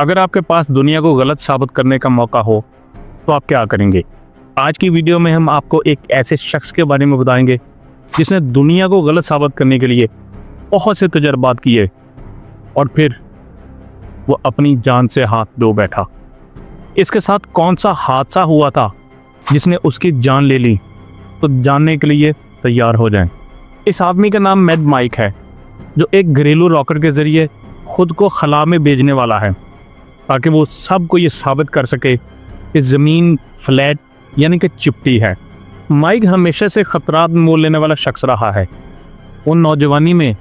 अगर आपके पास दुनिया को गलत साबित करने का मौका हो तो आप क्या करेंगे? आज की वीडियो में हम आपको एक ऐसे शख्स के बारे में बताएंगे जिसने दुनिया को गलत साबित करने के लिए बहुत से तजर्बात किए और फिर वो अपनी जान से हाथ धो बैठा। इसके साथ कौन सा हादसा हुआ था जिसने उसकी जान ले ली, तो जानने के लिए तैयार हो जाएं। इस आदमी का नाम मैड माइक है, जो एक घरेलू रॉकेट के जरिए खुद को खला में भेजने वाला है ताकि वो सबको ये साबित कर सके कि ज़मीन फ्लैट यानी कि चिपटी है। माइक हमेशा से खतरात मोल लेने वाला शख्स रहा है। वो नौजवानी में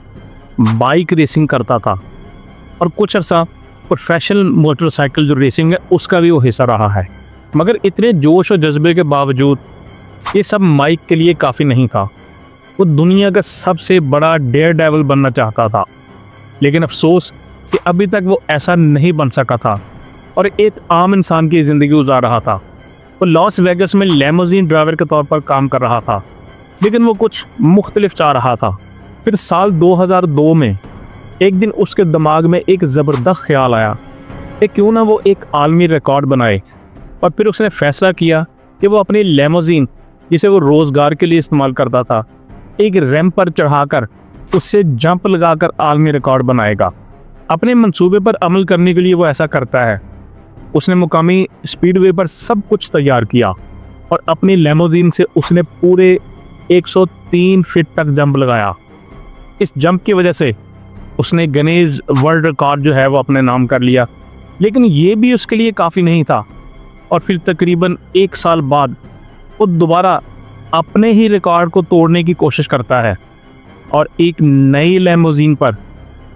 बाइक रेसिंग करता था और कुछ अर्सा प्रोफेशनल मोटरसाइकिल जो रेसिंग है उसका भी वो हिस्सा रहा है। मगर इतने जोश और जज्बे के बावजूद ये सब माइक के लिए काफ़ी नहीं था। वो दुनिया का सबसे बड़ा डेयर डेविल बनना चाहता था, लेकिन अफसोस कि अभी तक वो ऐसा नहीं बन सका था और एक आम इंसान की ज़िंदगी गुजार रहा था। वो लॉस वेगस में लेमोजीन ड्राइवर के तौर पर काम कर रहा था, लेकिन वो कुछ मुख्तलिफ चाह रहा था। फिर साल 2002 में एक दिन उसके दिमाग में एक ज़बरदस्त ख्याल आया कि क्यों ना वो एक आलमी रिकॉर्ड बनाए। और फिर उसने फैसला किया कि वो अपनी लेमोजीन, जिसे वो रोज़गार के लिए इस्तेमाल करता था, एक रैंप पर चढ़ाकर उससे जंप लगाकर आलमी रिकॉर्ड बनाएगा। अपने मंसूबे पर अमल करने के लिए वो ऐसा करता है। उसने मुकामी स्पीडवे पर सब कुछ तैयार किया और अपनी लेमोजीन से उसने पूरे 103 फीट तक जंप लगाया। इस जंप की वजह से उसने गिनीज वर्ल्ड रिकॉर्ड जो है वो अपने नाम कर लिया, लेकिन ये भी उसके लिए काफ़ी नहीं था। और फिर तकरीबन 1 साल बाद वो दोबारा अपने ही रिकॉर्ड को तोड़ने की कोशिश करता है और एक नई लेमोजीन पर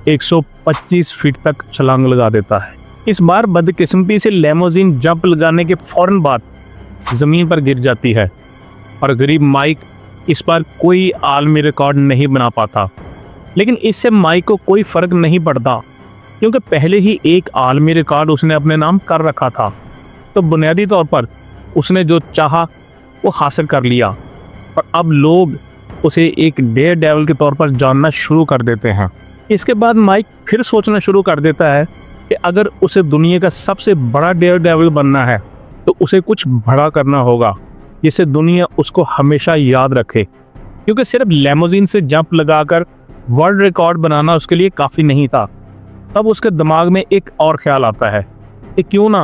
125 फीट तक छलांग लगा देता है। इस बार बदकिस्मती से लेमोजीन जंप लगाने के फौरन बाद ज़मीन पर गिर जाती है और गरीब माइक इस बार कोई आलमी रिकॉर्ड नहीं बना पाता। लेकिन इससे माइक को कोई फ़र्क नहीं पड़ता, क्योंकि पहले ही एक आलमी रिकॉर्ड उसने अपने नाम कर रखा था। तो बुनियादी तौर पर उसने जो चाहा वो हासिल कर लिया और अब लोग उसे एक डेयर डेविल के तौर पर जानना शुरू कर देते हैं। इसके बाद माइक फिर सोचना शुरू कर देता है कि अगर उसे दुनिया का सबसे बड़ा डेयर डेविल बनना है तो उसे कुछ बड़ा करना होगा जिससे दुनिया उसको हमेशा याद रखे, क्योंकि सिर्फ लेमोजीन से जंप लगाकर वर्ल्ड रिकॉर्ड बनाना उसके लिए काफ़ी नहीं था। तब उसके दिमाग में एक और ख्याल आता है कि क्यों ना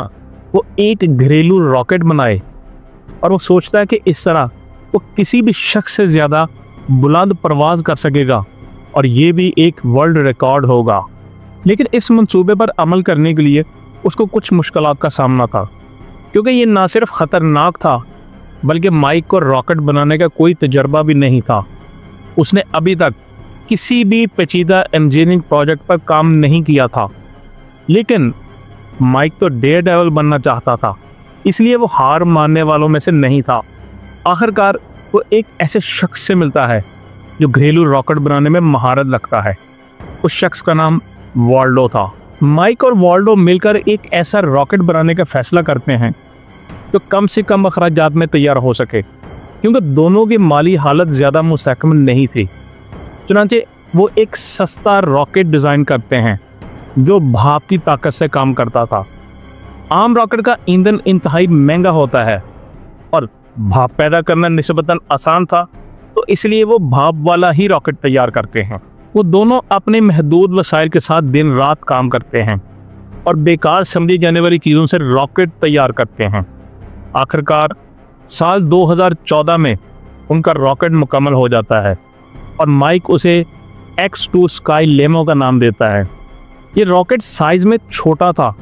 वो एक घरेलू रॉकेट बनाए, और वो सोचता है कि इस तरह वो किसी भी शख्स से ज़्यादा बुलंद परवाज़ कर सकेगा और ये भी एक वर्ल्ड रिकॉर्ड होगा। लेकिन इस मंसूबे पर अमल करने के लिए उसको कुछ मुश्किलात का सामना था, क्योंकि ये ना सिर्फ ख़तरनाक था बल्कि माइक को रॉकेट बनाने का कोई तजर्बा भी नहीं था। उसने अभी तक किसी भी पेचीदा इंजीनियरिंग प्रोजेक्ट पर काम नहीं किया था। लेकिन माइक तो डेयर डेविल बनना चाहता था, इसलिए वो हार मानने वालों में से नहीं था। आखिरकार वो एक ऐसे शख्स से मिलता है जो घरेलू रॉकेट बनाने में महारत रखता है। उस शख्स का नाम वाल्डो था। माइक और वाल्डो मिलकर एक ऐसा रॉकेट बनाने का फैसला करते हैं जो कम से कम अखराजात में तैयार हो सके, क्योंकि दोनों की माली हालत ज़्यादा मुस्तहकम नहीं थी। चुनांचे वो एक सस्ता रॉकेट डिज़ाइन करते हैं जो भाप की ताकत से काम करता था। आम रॉकेट का ईंधन इंतहाई महंगा होता है और भाप पैदा करना निस्बतन आसान था, तो इसलिए वो भाप वाला ही रॉकेट तैयार करते हैं। वो दोनों अपने महदूद वसाइल के साथ दिन रात काम करते हैं और बेकार समझी जाने वाली चीज़ों से रॉकेट तैयार करते हैं। आखिरकार साल 2014 में उनका रॉकेट मुकम्मल हो जाता है और माइक उसे X2 स्काई लेमो का नाम देता है। ये रॉकेट साइज़ में छोटा था,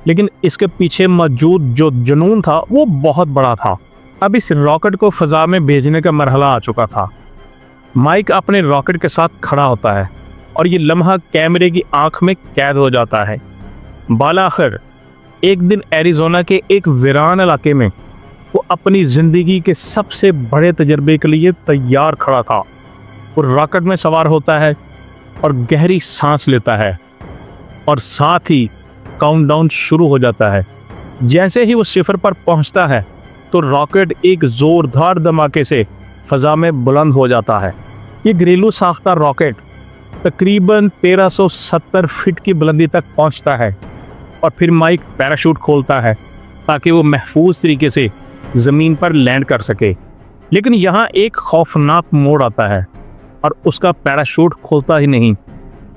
लेकिन इसके पीछे मौजूद जो जुनून था वो बहुत बड़ा था। अब इस रॉकेट को फ़ज़ा में भेजने का मरहला आ चुका था। माइक अपने रॉकेट के साथ खड़ा होता है और ये लम्हा कैमरे की आंख में कैद हो जाता है। बालाखिर एक दिन एरिज़ोना के एक वीरान इलाके में वो अपनी ज़िंदगी के सबसे बड़े तजर्बे के लिए तैयार खड़ा था। वो रॉकेट में सवार होता है और गहरी सांस लेता है और साथ ही काउंटडाउन शुरू हो जाता है। जैसे ही वो सिफर पर पहुंचता है तो रॉकेट एक ज़ोरदार धमाके से फ़ज़ा में बुलंद हो जाता है। ये घरेलू साख्ता रॉकेट तकरीबन 1370 फीट की बुलंदी तक पहुंचता है और फिर माइक पैराशूट खोलता है ताकि वो महफूज तरीके से ज़मीन पर लैंड कर सके। लेकिन यहाँ एक खौफनाक मोड़ आता है और उसका पैराशूट खोलता ही नहीं,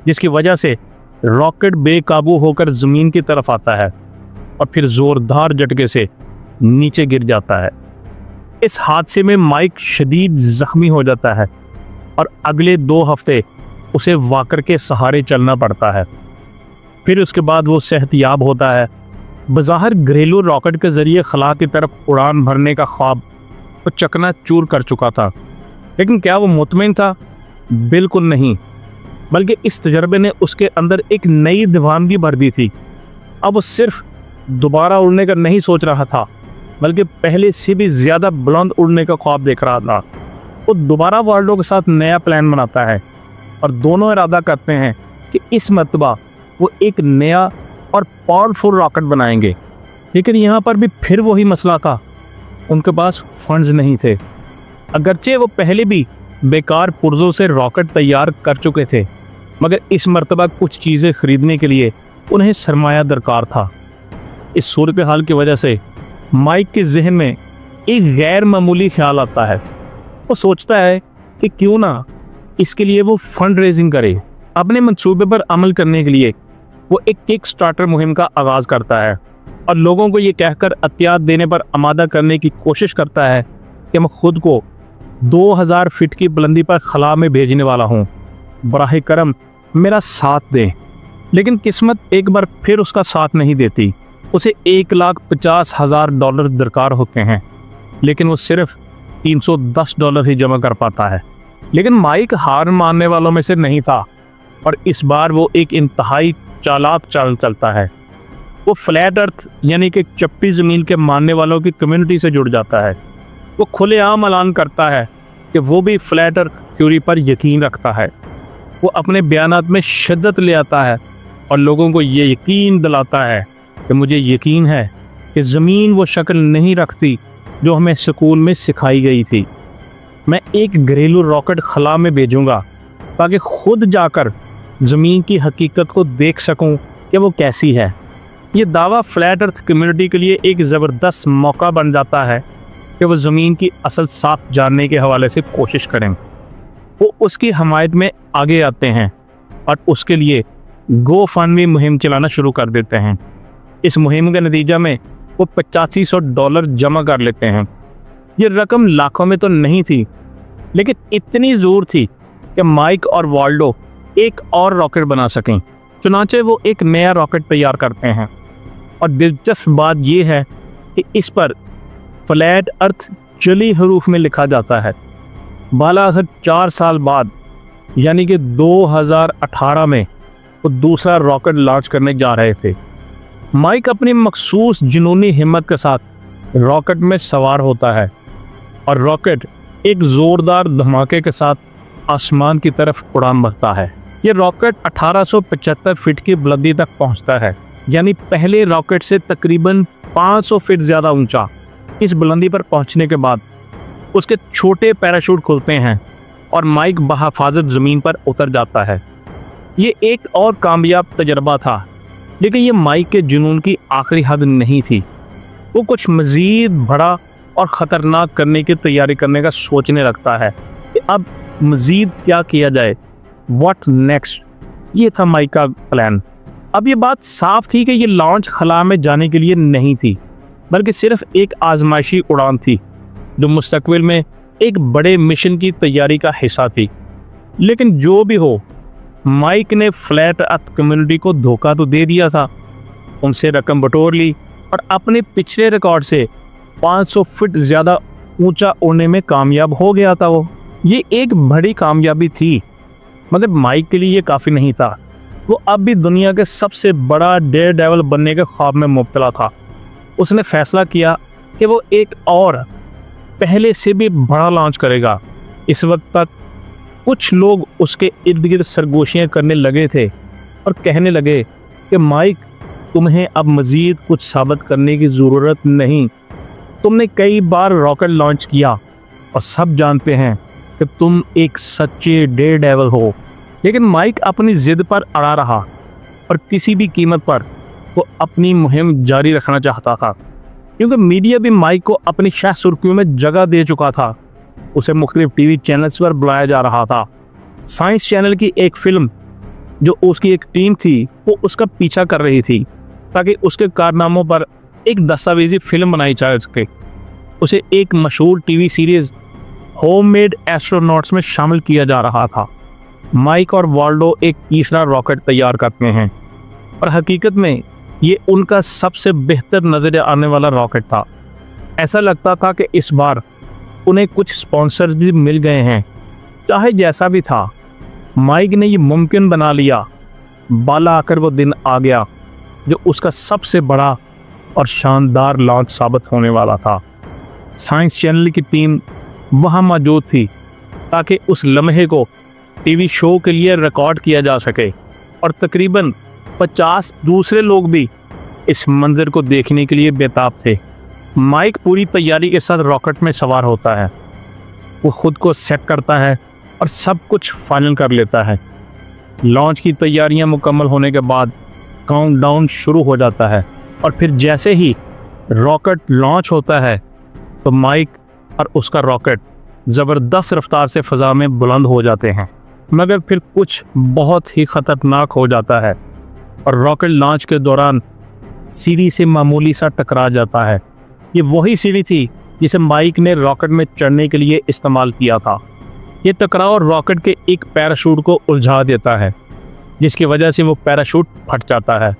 जिसकी वजह से रॉकेट बेकाबू होकर ज़मीन की तरफ आता है और फिर ज़ोरदार झटके से नीचे गिर जाता है। इस हादसे में माइक शदीद ज़ख्मी हो जाता है और अगले 2 हफ्ते उसे वॉकर के सहारे चलना पड़ता है। फिर उसके बाद वो सेहतयाब होता है। बज़ाहिर घरेलू रॉकेट के ज़रिए खला की तरफ उड़ान भरने का ख्वाब वो चकनाचूर कर चुका था, लेकिन क्या वो मुतमिन था? बिल्कुल नहीं, बल्कि इस तजर्बे ने उसके अंदर एक नई दीवानगी भर दी थी। अब वो सिर्फ दोबारा उड़ने का नहीं सोच रहा था, बल्कि पहले से भी ज़्यादा बुलंद उड़ने का ख्वाब देख रहा था। वो दोबारा वाल्डो के साथ नया प्लान बनाता है और दोनों इरादा करते हैं कि इस मरतबा वो एक नया और पावरफुल रॉकेट बनाएंगे। लेकिन यहाँ पर भी फिर वही मसला था, उनके पास फंड्स नहीं थे। अगरचे वो पहले भी बेकार पुर्जों से रॉकेट तैयार कर चुके थे, मगर इस मरतबा कुछ चीज़ें खरीदने के लिए उन्हें सरमाया दरकार था। इस सूरत हाल की वजह से माइक के जहन में एक गैर मामूली ख्याल आता है। वो सोचता है कि क्यों ना इसके लिए वो फंड रेजिंग करे। अपने मंसूबे पर अमल करने के लिए वो एक किक स्टार्टर मुहिम का आगाज़ करता है और लोगों को ये कहकर अतियात देने पर आमादा करने की कोशिश करता है कि मैं खुद को 2000 फीट की बुलंदी पर खला में भेजने वाला हूँ, बराह करम मेरा साथ दें। लेकिन किस्मत एक बार फिर उसका साथ नहीं देती। उसे $1,50,000 दरकार होते हैं, लेकिन वो सिर्फ $310 ही जमा कर पाता है। लेकिन माइक हार मानने वालों में से नहीं था और इस बार वो एक इंतहाई चालाक चाल चलता है। वो फ्लैट अर्थ यानी कि चप्पी ज़मीन के मानने वालों की कम्युनिटी से जुड़ जाता है। वो खुलेआम ऐलान करता है कि वो भी फ्लैट अर्थ थ्योरी पर यकीन रखता है। वो अपने बयानात में शिद्दत ले आता है और लोगों को ये यकीन दिलाता है कि मुझे यकीन है कि ज़मीन वो शक्ल नहीं रखती जो हमें स्कूल में सिखाई गई थी। मैं एक घरेलू रॉकेट खला में भेजूंगा ताकि खुद जाकर ज़मीन की हकीकत को देख सकूं कि वो कैसी है। ये दावा फ्लैट अर्थ कम्युनिटी के लिए एक ज़बरदस्त मौका बन जाता है कि वो ज़मीन की असल साफ जानने के हवाले से कोशिश करें। वो उसकी हमायत में आगे आते हैं और उसके लिए GoFundMe मुहिम चलाना शुरू कर देते हैं। इस मुहिम के नतीजा में वो $8500 जमा कर लेते हैं। ये रकम लाखों में तो नहीं थी, लेकिन इतनी ज़रूर थी कि माइक और वाल्डो एक और रॉकेट बना सकें। चुनांचे वो एक नया रॉकेट तैयार करते हैं और दिलचस्प बात यह है कि इस पर फ्लैट अर्थ जली हरूफ में लिखा जाता है। बालाखिर 4 साल बाद यानी कि 2018 में वो दूसरा रॉकेट लॉन्च करने जा रहे थे। माइक अपनी मखसूस जुनूनी हिम्मत के साथ रॉकेट में सवार होता है और रॉकेट एक ज़ोरदार धमाके के साथ आसमान की तरफ उड़ान भरता है। ये रॉकेट 1875 फीट की बुलंदी तक पहुंचता है, यानी पहले रॉकेट से तकरीबन 500 फीट ज़्यादा ऊंचा। इस बुलंदी पर पहुंचने के बाद उसके छोटे पैराशूट खुलते हैं और माइक बहिफाजत ज़मीन पर उतर जाता है। ये एक और कामयाब तजर्बा था, लेकिन ये माइक के जुनून की आखिरी हद नहीं थी। वो कुछ मज़ीद बड़ा और ख़तरनाक करने की तैयारी करने का सोचने लगता है कि अब मज़ीद क्या किया जाए, व्हाट नेक्स्ट। ये था माइक का प्लान। अब ये बात साफ थी कि ये लॉन्च खला में जाने के लिए नहीं थी, बल्कि सिर्फ एक आजमाइशी उड़ान थी जो मुस्तकबिल में एक बड़े मिशन की तैयारी का हिस्सा थी। लेकिन जो भी हो, माइक ने फ्लैट अर्थ कम्युनिटी को धोखा तो दे दिया था। उनसे रकम बटोर ली और अपने पिछले रिकॉर्ड से 500 फीट ज़्यादा ऊंचा उड़ने में कामयाब हो गया था। वो ये एक बड़ी कामयाबी थी, मगर माइक के लिए ये काफ़ी नहीं था। वो अब भी दुनिया के सबसे बड़ा डेयर डेविल बनने के ख्वाब में मुब्तला था। उसने फैसला किया कि वो एक और पहले से भी बड़ा लॉन्च करेगा। इस वक्त तक कुछ लोग उसके इर्द गिर्द सरगोशियाँ करने लगे थे और कहने लगे कि माइक, तुम्हें अब मज़ीद कुछ साबित करने की ज़रूरत नहीं। तुमने कई बार रॉकेट लॉन्च किया और सब जानते हैं कि तुम एक सच्चे डेयर डेविल हो। लेकिन माइक अपनी ज़िद पर अड़ा रहा और किसी भी कीमत पर वो अपनी मुहिम जारी रखना चाहता था, क्योंकि मीडिया भी माइक को अपनी शाह सुर्खियों में जगह दे चुका था। उसे मुख्तलिफ टीवी चैनल्स पर बुलाया जा रहा था। साइंस चैनल की एक फिल्म, जो उसकी एक टीम थी, वो उसका पीछा कर रही थी ताकि उसके कारनामों पर एक दस्तावेजी फिल्म बनाई जा सके। उसे एक मशहूर टीवी सीरीज होममेड एस्ट्रोनॉट्स में शामिल किया जा रहा था। माइक और वाल्डो एक तीसरा रॉकेट तैयार करते हैं और हकीकत में ये उनका सबसे बेहतर नजर आने वाला रॉकेट था। ऐसा लगता था कि इस बार उन्हें कुछ स्पॉन्सर्स भी मिल गए हैं। चाहे जैसा भी था, माइक ने ये मुमकिन बना लिया। बाला आकर वो दिन आ गया जो उसका सबसे बड़ा और शानदार लॉन्च साबित होने वाला था। साइंस चैनल की टीम वहां मौजूद थी ताकि उस लम्हे को टीवी शो के लिए रिकॉर्ड किया जा सके, और तकरीबन 50 दूसरे लोग भी इस मंजर को देखने के लिए बेताब थे। माइक पूरी तैयारी के साथ रॉकेट में सवार होता है। वो खुद को सेट करता है और सब कुछ फाइनल कर लेता है। लॉन्च की तैयारियां मुकम्मल होने के बाद काउंटडाउन शुरू हो जाता है, और फिर जैसे ही रॉकेट लॉन्च होता है तो माइक और उसका रॉकेट ज़बरदस्त रफ्तार से फ़ज़ा में बुलंद हो जाते हैं। मगर फिर कुछ बहुत ही ख़तरनाक हो जाता है और रॉकेट लॉन्च के दौरान सीढ़ी से मामूली सा टकरा जाता है। ये वही सीढ़ी थी जिसे माइक ने रॉकेट में चढ़ने के लिए इस्तेमाल किया था। ये टकराव रॉकेट के एक पैराशूट को उलझा देता है, जिसकी वजह से वो पैराशूट फट जाता है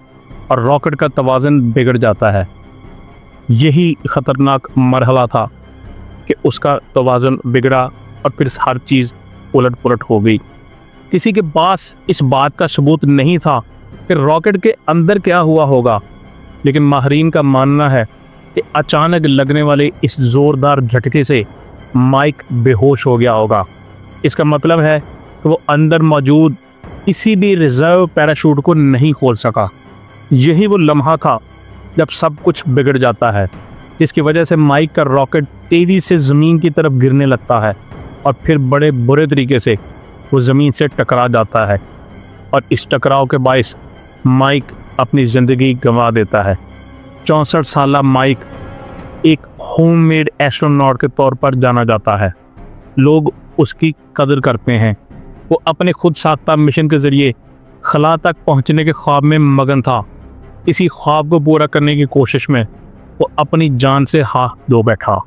और रॉकेट का तवाज़ुन बिगड़ जाता है। यही ख़तरनाक मरहला था कि उसका तवाज़ुन बिगड़ा और फिर हर चीज़ उलट पुलट हो गई। किसी के पास इस बात का सबूत नहीं था कि रॉकेट के अंदर क्या हुआ होगा, लेकिन माहिरीन का मानना है कि अचानक लगने वाले इस ज़ोरदार झटके से माइक बेहोश हो गया होगा। इसका मतलब है कि वो अंदर मौजूद किसी भी रिजर्व पैराशूट को नहीं खोल सका। यही वो लम्हा था जब सब कुछ बिगड़ जाता है, जिसकी वजह से माइक का रॉकेट तेज़ी से ज़मीन की तरफ गिरने लगता है और फिर बड़े बुरे तरीके से वो ज़मीन से टकरा जाता है, और इस टकराव के बायस माइक अपनी ज़िंदगी गंवा देता है। 64 साला माइक एक होममेड एस्ट्रोनॉट के तौर पर जाना जाता है। लोग उसकी कदर करते हैं। वो अपने खुद साख्ता मिशन के ज़रिए खला तक पहुंचने के ख्वाब में मगन था। इसी ख्वाब को पूरा करने की कोशिश में वो अपनी जान से हाथ धो बैठा।